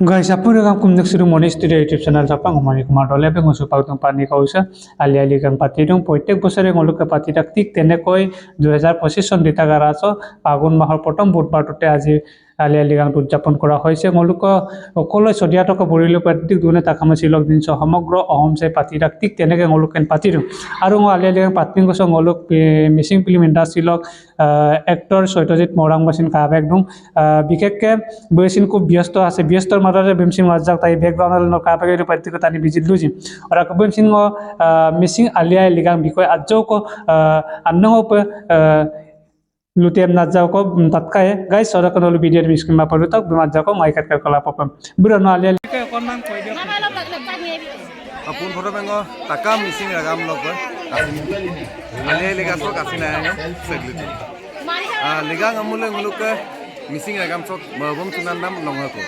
Guys, apa yang kamu nak suruh monis di YouTube channel siapa ngomongin kemana oleh apa ngusuk pakai panik kau usah alih-alih kan pati dong poitek besar yang ngolok ke pati taktik tene koi 2025 সন dita garaso agun mahal potong budbar tote aji alih-alih kan উদযাপন করা হয়েছে ngolok সকলো চদিয়াতক বৰিলে প্ৰত্যেক দুনে তাকামে চিলক দিন সমগ্ৰ অহম সে পাতি taktik tene ke ngolok kan pati dong আৰু alih-alih kan pati ngosok ngolok Mising film industry লক এক্টৰ সত্যজিৎ মৰাং বাসিন কাবেক দং বিশেষকে বৈচিন খুব ব্যস্ত আছে ব্যস্তৰ মাজতে বেমচিং ৰাজাক তাই বেকগ্ৰাউণ্ড ন কাবেক পাতিক তানি বিজিত লুজি আৰু বেমচিং মিচিং আলিয়াই লিগাং বিষয় আজক আন্নহ Lutiam Najako Tatkai, guys, so that can video miskin Maparutak, Majako, my cat Kalapam. Bruno Alia. Apun photo bengo takam missing ragam lok ale lega sok asina ya segliti lega ngamule nguluk missing ragam sok mabum tunan nam nongako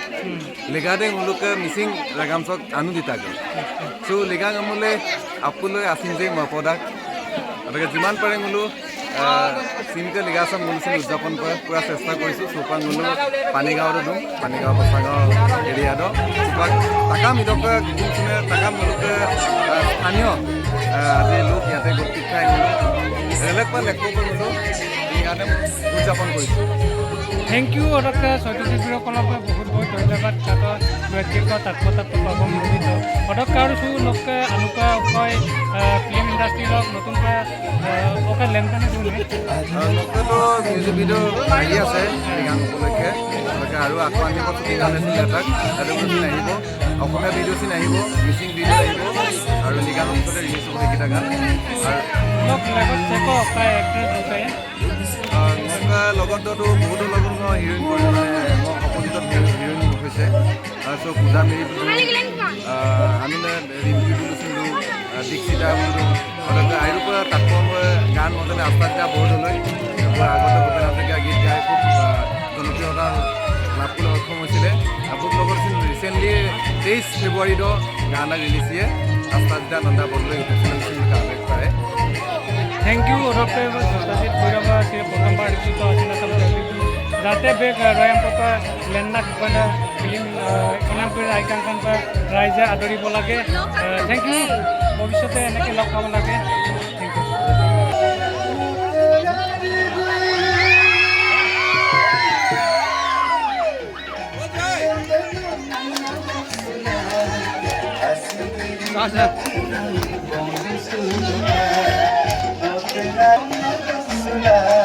lega de nguluk missing ragam sok anu ditago so lega ngamule apulo asin je mapodak adake jiman pare ngulu সিনকে লিগাছম মুলসিন উদযাপন কৰে পুৰা চেষ্টা কৰিছোঁ সোপাং গুলো পানীগাঁৱৰ দম পানীগাঁও বচাগাঁও এৰিয়াত টাকা মিদকে কোনখিনে টাকা মুলকে স্থানীয় আজি লোক ইয়াতে গোট খাই গ'লো বেলেগ বা লেখক গ'লো ইয়াতে উদযাপন কৰিছোঁ Thank you orang ke sosial media kalau बहुत बहुत धन्यवाद kata व्यक्ति का तत्परता perform movie तो orang के harus लोग के अनुका कोई film industry लोग नতুन का ओका लेंथन है जोने लोग के तो म्यूजिक वीडियो आइडिया से गान बोले के ओका आरो आत्मानी को तो गाने से लेता आरो कुछ नहीं हो अपना वीडियो से नहीं हो मिसिंग वीडियो नहीं हो आरो निगान को तो रिलीज हो के गान लोग लगत से को का एक्ट्रेस होता है मोका लगत तो बहुत लगन हिरोइन को अपोजिट हिरोइन হৈছে সো পূজা মেৰি আমি ৰিভিউ দিছিলো দীক্ষিতা আৰু আইৰ পৰা তাৎপৰ্য গান মতনে আস্থাটা বহুত লৈ আগতে গোপীনাথ গীত গাই খুব জনপ্ৰিয়তা লাভ কৰিবলৈ সক্ষম হৈছিলে আপুক লগৰ ৰিসেন্টলি 23 ফেব্ৰুৱাৰীত গান ৰিলিজ দিয়ে আস্থাটা নন্দা বদলৈ উঠিছিল কামেক পাৰে Thank you orang pe Sojit Puraba sih program itu asina sama जाते बेग रयाम पका लेन्ना कना फिल्म इनाम पे आइकन kan पर राइजा आदरी बोलागे थैंक यू भविष्यते এনেকে লগ পাব লাগে थैंक यू